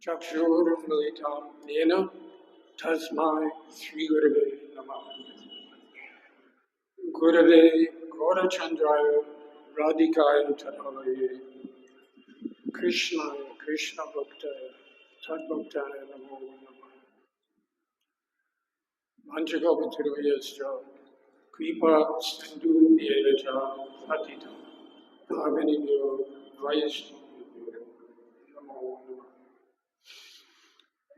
Chakshurumilitam yena tasmai Sri Gurave Namah. Gurave Gaurachandraya Radhikaya Tadavaye Krishnaya Krishna Bhaktaya Tadbhaktaya Namo Namah. Manchagopatiruvyascha Kripa Sindhu Yevacha Patita Bhavanibhyo Vaishnavibhyo Namo Namah.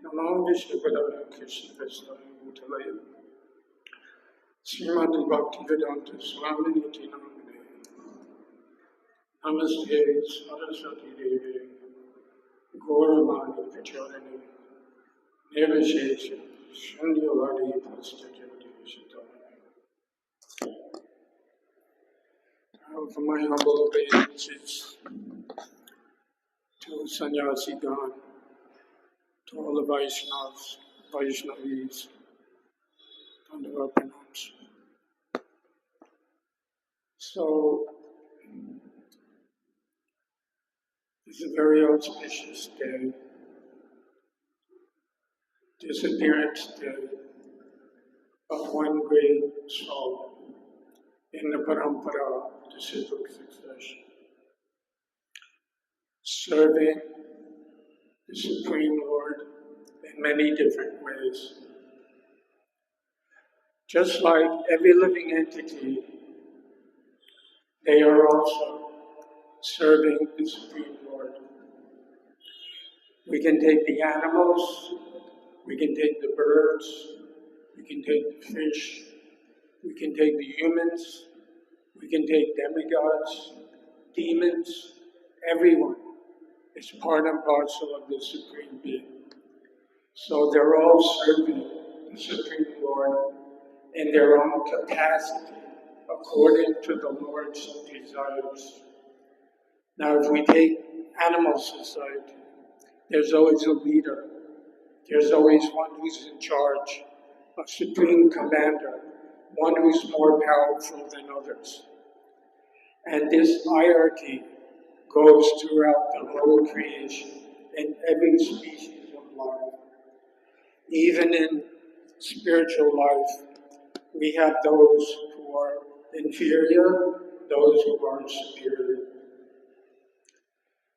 Namo Vishnupadaya Krishna Vestaya Bhutalaya Sriman Bhaktivedanta Swami Niti Namane Namaste Saraswati Devi Gauravani Pacharani Nirvishesha Shunyavadi Pastajati Shatana. For my humble obeisances to Sannyasi Gan, to all the Vaishnavas, Vaishnavis, Pandava pranams. So, it's a very auspicious day, disappearance day of one great soul in the parampara, the civic succession, serving the Supreme Lord in many different ways. Just like every living entity, they are also serving the Supreme Lord. We can take the animals, we can take the birds, we can take the fish, we can take the humans, we can take demigods, demons, everyone is part and parcel of the Supreme Being. So they're all serving the Supreme Lord in their own capacity, according to the Lord's desires. Now, if we take animal society, there's always a leader. There's always one who's in charge, a supreme commander, one who's more powerful than others. And this hierarchy goes throughout the whole creation, in every species of life. Even in spiritual life, we have those who are inferior, those who are superior.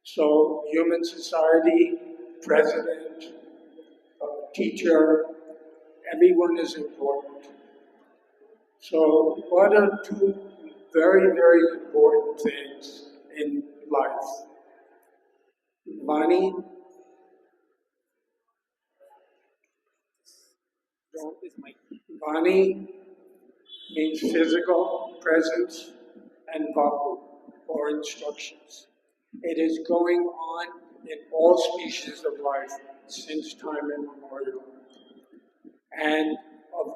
So, human society, president, teacher, everyone is important. So, what are two very, very important things in life? Money. Vani means physical presence, and vapu, or instructions. It is going on in all species of life since time immemorial. And of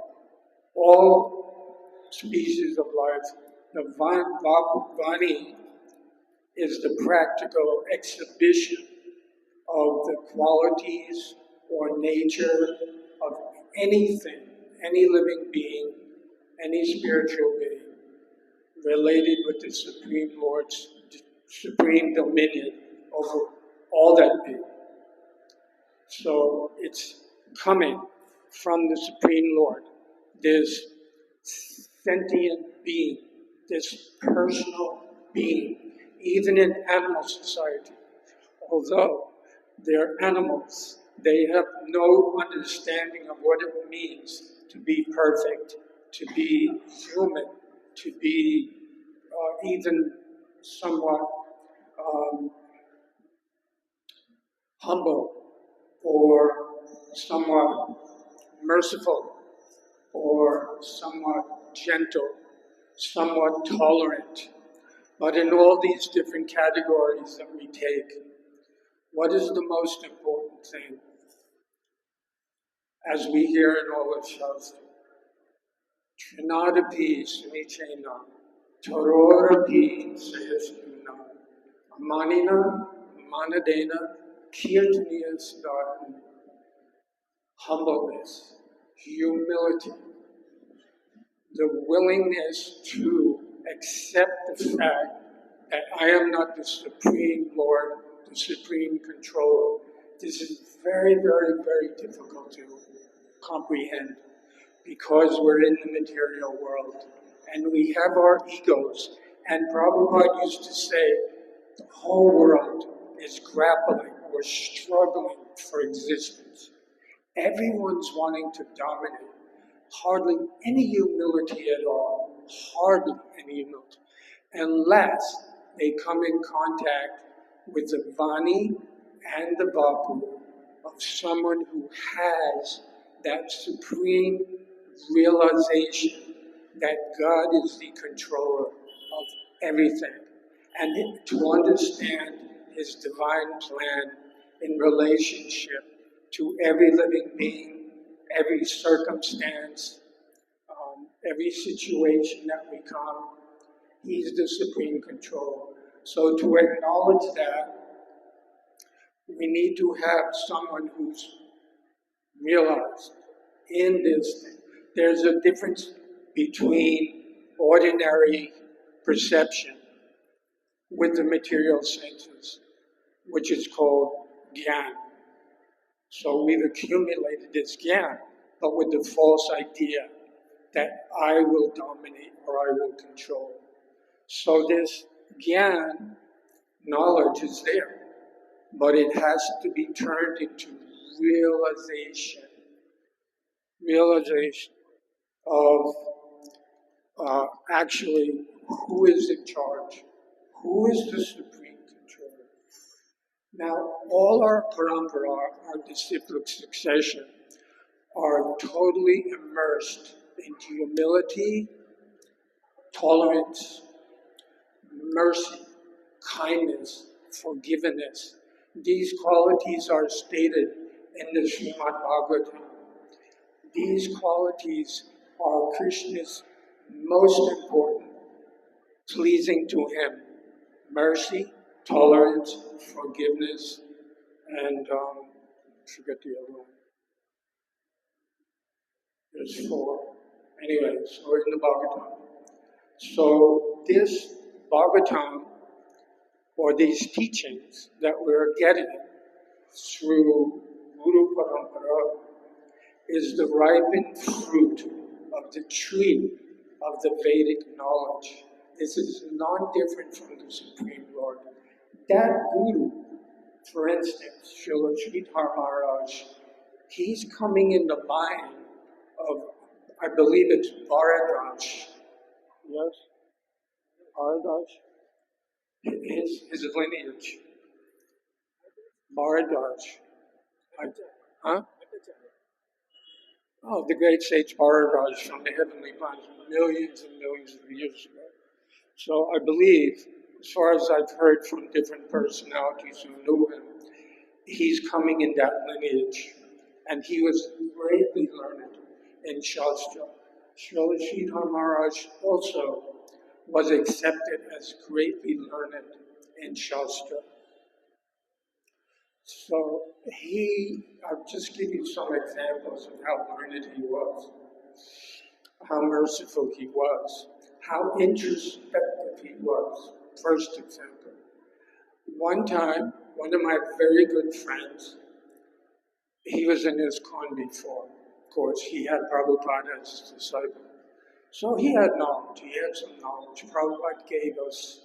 all species of life, the Vani is the practical exhibition of the qualities or nature of anything, any living being, any spiritual being, related with the Supreme Lord's supreme dominion over all that being. So it's coming from the Supreme Lord, this sentient being, this personal being, even in animal society. Although they're animals, they have no understanding of what it means to be perfect, to be human, to be even somewhat humble, or somewhat merciful, or somewhat gentle, somewhat tolerant. But in all these different categories that we take, what is the most important thing? As we hear in all of Shastra, Trinadapi Sunichena, Tarorapi Sayasuna, Manina, Manadena, Kirtaniya Sudharana. Humbleness, humility, the willingness to accept the fact that I am not the Supreme Lord, the Supreme Controller, This is very, very, very difficult to comprehend because we're in the material world and we have our egos. And Prabhupada used to say, the whole world is grappling or struggling for existence. Everyone's wanting to dominate. Hardly any humility at all. Hardly any humility. Unless they come in contact with the Vani and the Vapu of someone who has that supreme realization that God is the controller of everything, and to understand His divine plan in relationship to every living being, every circumstance, every situation that we come. He's the supreme controller. So to acknowledge that, we need to have someone who's realized in this thing. There's a difference between ordinary perception with the material senses, which is called gyan. So we've accumulated this gyan, but with the false idea that I will dominate or I will control. So this gyan, knowledge is there, but it has to be turned into realization of actually who is in charge, who is the supreme controller. Now, all our parampara, our disciplic succession, are totally immersed in humility, tolerance, mercy, kindness, forgiveness. These qualities are stated in the Sriman Bhagavatam. These qualities are Krishna's most important, pleasing to him. Mercy, tolerance, forgiveness, and forget the other one. There's 4. Anyway, so in the Bhagavatam. So this Bhagavatam, or these teachings that we're getting through Guru Parampara, is the ripened fruit of the tree of the Vedic knowledge. This is not different from the Supreme Lord. That Guru, for instance, Srila Sridhar Maharaj, he's coming in the line of, I believe it's Bharadaj. Yes? Bharadaj? His lineage. Bharadaj. Huh? Oh, the great sage Bharadaj from the heavenly planets, millions and millions of years ago. So I believe, as far as I've heard from different personalities who knew him, he's coming in that lineage. And he was greatly learned in Shastra. Srila Sridhar Maharaj also was accepted as greatly learned in Shastra. So I'll just give you some examples of how learned he was, how merciful he was, how introspective he was. First example. One time, one of my very good friends, he was in ISKCON before. Of course, he had Prabhupada as his disciple. So he had knowledge, he had some knowledge. Prabhupada gave us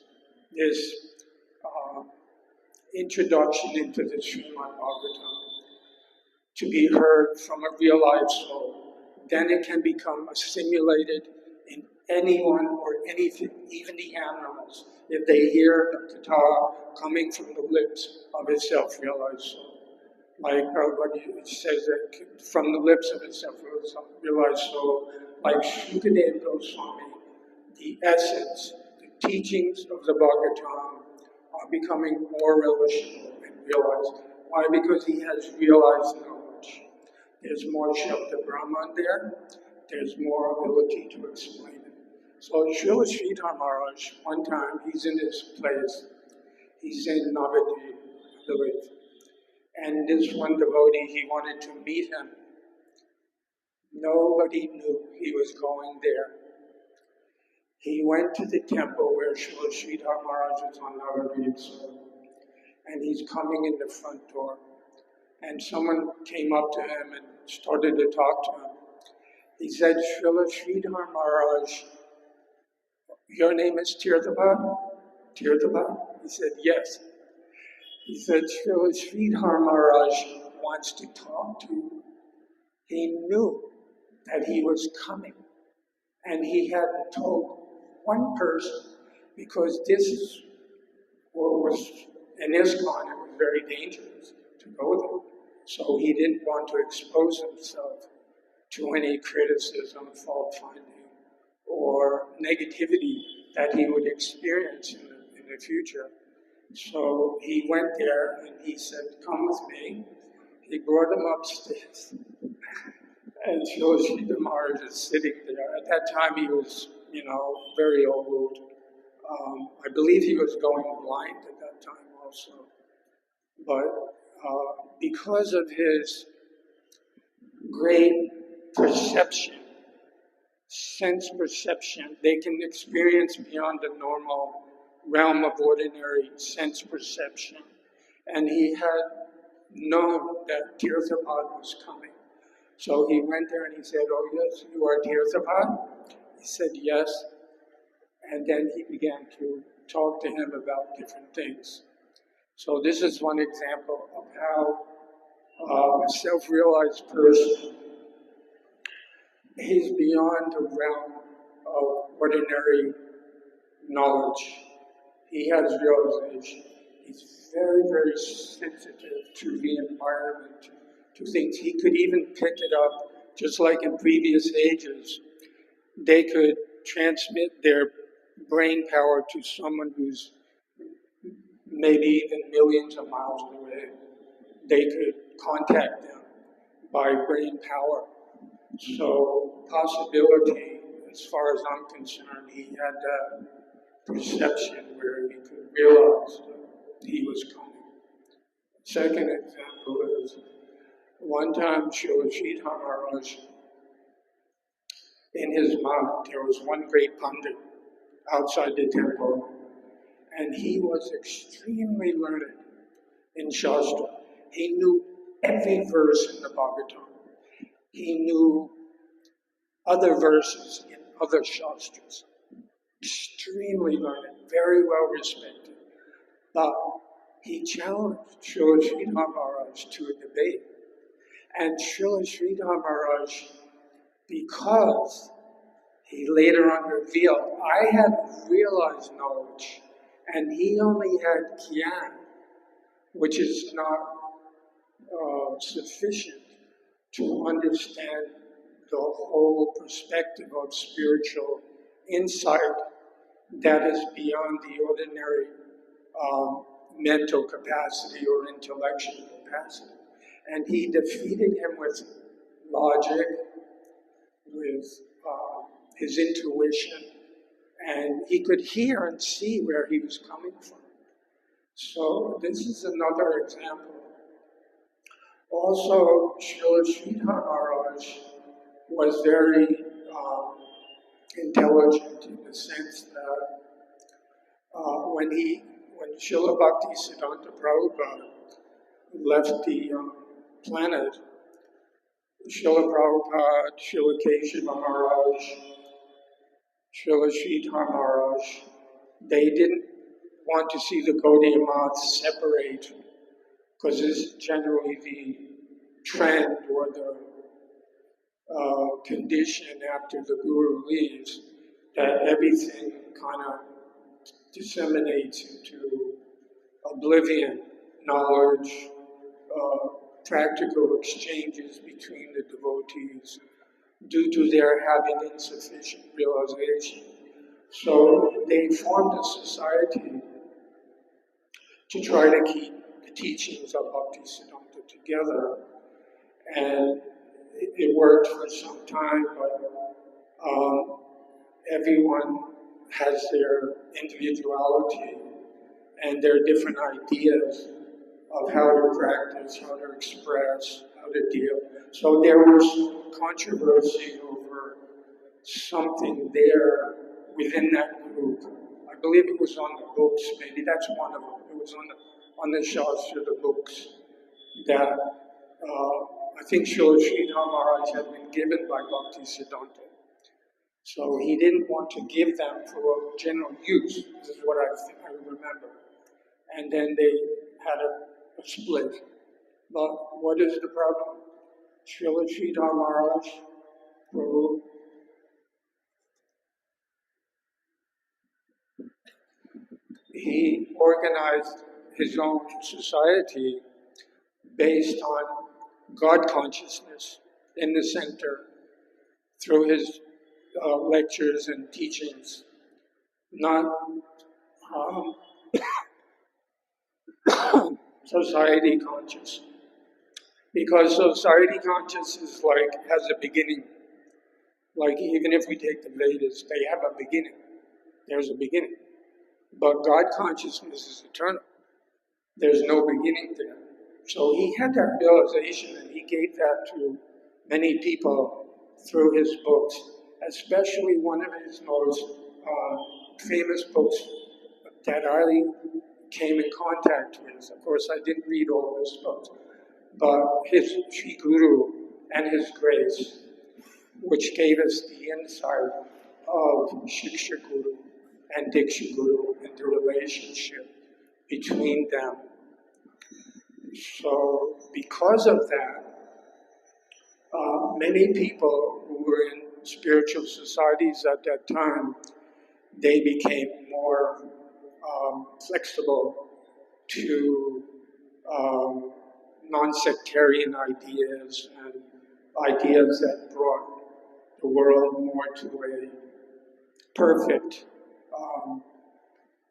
this introduction into the Sriman Bhagavatam to be heard from a realized soul. Then it can become assimilated in anyone or anything, even the animals, if they hear the Katha coming from the lips of a self-realized soul. Like Prabhupada says that from the lips of a self-realized soul, like Shukadeva Goswami, the essence, the teachings of the Bhagavatam are becoming more relishable and realized. Why? Because he has realized knowledge. There's more Shabda Brahman there. There's more ability to explain it. So Srila Sridhar Maharaj, one time, he's in this place. He's in Navadvip, I believe. And this one devotee, he wanted to meet him. Nobody knew he was going there. He went to the temple where Srila Sridhar Maharaj was on Navadvip, and he's coming in the front door. and someone came up to him and started to talk to him. He said, Srila Sridhar Maharaj, your name is Tirthabha? Tirthabha? He said, yes. He said, Srila Sridhar Maharaj wants to talk to you. He knew that he was coming, and he hadn't told one person, because this is what was in ISKCON. It was very dangerous to go there. So he didn't want to expose himself to any criticism, fault finding, or negativity that he would experience in the future. So he went there and he said, come with me. He brought him upstairs. And Srila Maharaj is sitting there. At that time he was, very old. I believe he was going blind at that time also. But because of his great perception, sense perception, they can experience beyond the normal realm of ordinary sense perception. And he had known that Tirthabha was coming. So he went there and he said, oh yes, you are Tirthabha? He said yes. And then he began to talk to him about different things. So this is one example of how a self-realized person is beyond the realm of ordinary knowledge. He has realization. He's very, very sensitive to the environment, to things. He could even pick it up, just like in previous ages. They could transmit their brain power to someone who's maybe even millions of miles away. They could contact them by brain power. So possibility, as far as I'm concerned, he had that perception where he could realize that he was coming. Second example is, one time Srila Sridhar Maharaj, in his mount, there was one great Pandit outside the temple, and he was extremely learned in Shastra. He knew every verse in the Bhagavatam. He knew other verses in other Shastras. Extremely learned, very well respected. But he challenged Srila Sridhar Maharaj to a debate. And Srila Sridhar Maharaj, because he later on revealed, I had realized knowledge, and he only had Gyan, which is not sufficient to understand the whole perspective of spiritual insight that is beyond the ordinary mental capacity or intellectual capacity. And he defeated him with logic, with his intuition, and he could hear and see where he was coming from. So this is another example. Also, Srila Sridhar Maharaj was very intelligent in the sense that when Srila Bhaktisiddhanta Prabhupada left the planet, Srila Prabhupada, Srila Kesava Maharaj, Srila Sridhar Maharaj, they didn't want to see the Gaudiya Maths separate, because this is generally the trend or the condition after the Guru leaves, that everything kind of disseminates into oblivion, knowledge, practical exchanges between the devotees due to their having insufficient realization. So they formed a society to try to keep the teachings of Bhaktisiddhanta together. And it worked for some time, but everyone has their individuality and their different ideas of how to practice, how to express, how to deal. So there was controversy over something there within that group. I believe it was on the books, maybe that's one of them. It was on the Shastra, the books, that I think Srila Sridhar Maharaj had been given by Bhakti Siddhanta. So he didn't want to give them for general use. This is what I remember. And then they had a split. But what is the problem? Srila Sridhar Maharaj, Prabhu, he organized his own society based on God consciousness in the center through his lectures and teachings, not society conscious. Because society conscious is like, has a beginning. Like even if we take the Vedas, they have a beginning. There's a beginning. But God consciousness is eternal. There's no beginning there. So he had that realization and he gave that to many people through his books, especially one of his most famous books that I came in contact with. Of course, I didn't read all of his books, but his Sri Guru and his grace, which gave us the insight of Shiksha Guru and Diksha Guru and the relationship between them. So because of that, many people who were in spiritual societies at that time, they became more flexible to non-sectarian ideas and ideas that brought the world more to a perfect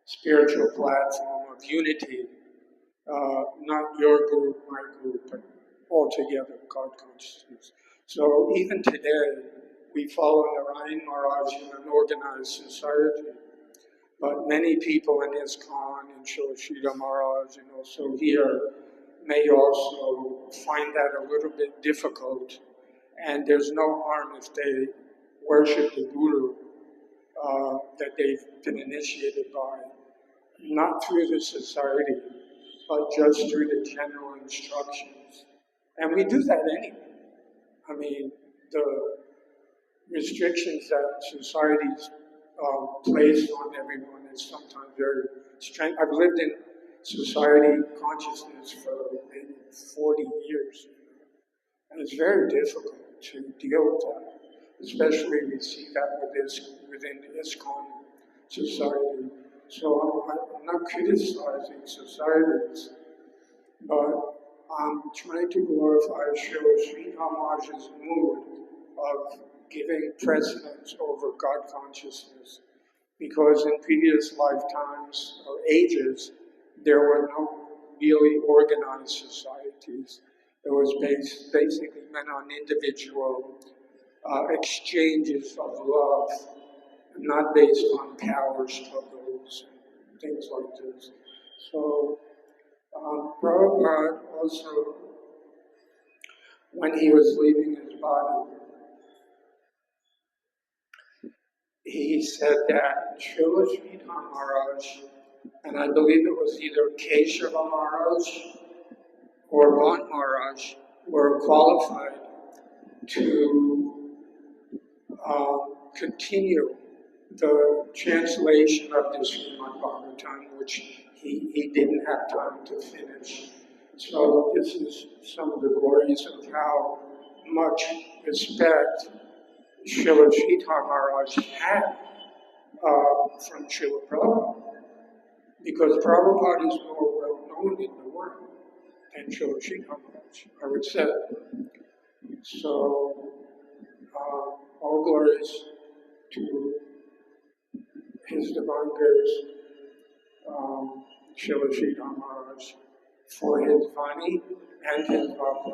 spiritual platform of unity, not your group, my group, but altogether God consciousness. So even today, we follow Narayan Maharaj in an organized society, but many people in ISKCON and Srila Sridhar Maharaj and also here may also find that a little bit difficult, and there's no harm if they worship the Guru that they've been initiated by, not through the society, but just through the general instructions. And we do that anyway. I mean, the restrictions that societies place on everyone is sometimes very strange. I've lived in society consciousness for maybe 40 years, and it's very difficult to deal with that. Especially we see that within ISKCON society. So I'm not criticizing societies, but I'm trying to glorify Srila Sridhar Maharaj's mood of giving precedence over God consciousness. Because in previous lifetimes or ages, there were no really organized societies. It was basically meant on individual exchanges of love, not based on power struggles and things like this. So Prabhupada also, when he was leaving his body, he said that Srila Sridhar Maharaj, and I believe it was either Keshava Maharaj or Bant Maharaj, were qualified to continue the translation of the Sriman Bhagavatam, which he didn't have time to finish. So this is some of the glories of how much respect Srila Sridhar Maharaj had from Srila Prabhupada, because Prabhupada is more well known in the world than Srila Sridhar Maharaj, I would say. So all glories to His Divine Grace, Srila Sridhar Maharaj, for his Vani and his Bhakti.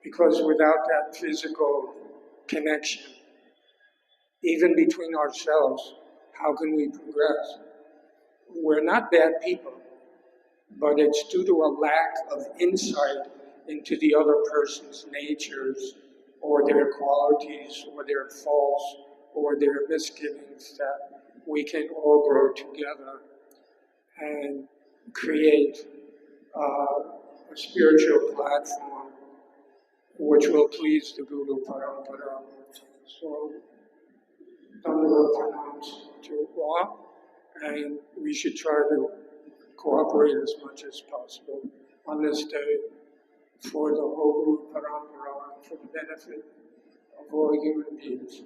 Because without that physical connection, even between ourselves, how can we progress? We're not bad people, but it's due to a lack of insight into the other person's natures, or their qualities, or their faults, or their misgivings, that we can all grow together and create a spiritual platform which will please the Guru Parampara. So, Dandava pranams to all, and we should try to cooperate as much as possible on this day for the whole Guru Parampara and for the benefit of all human beings.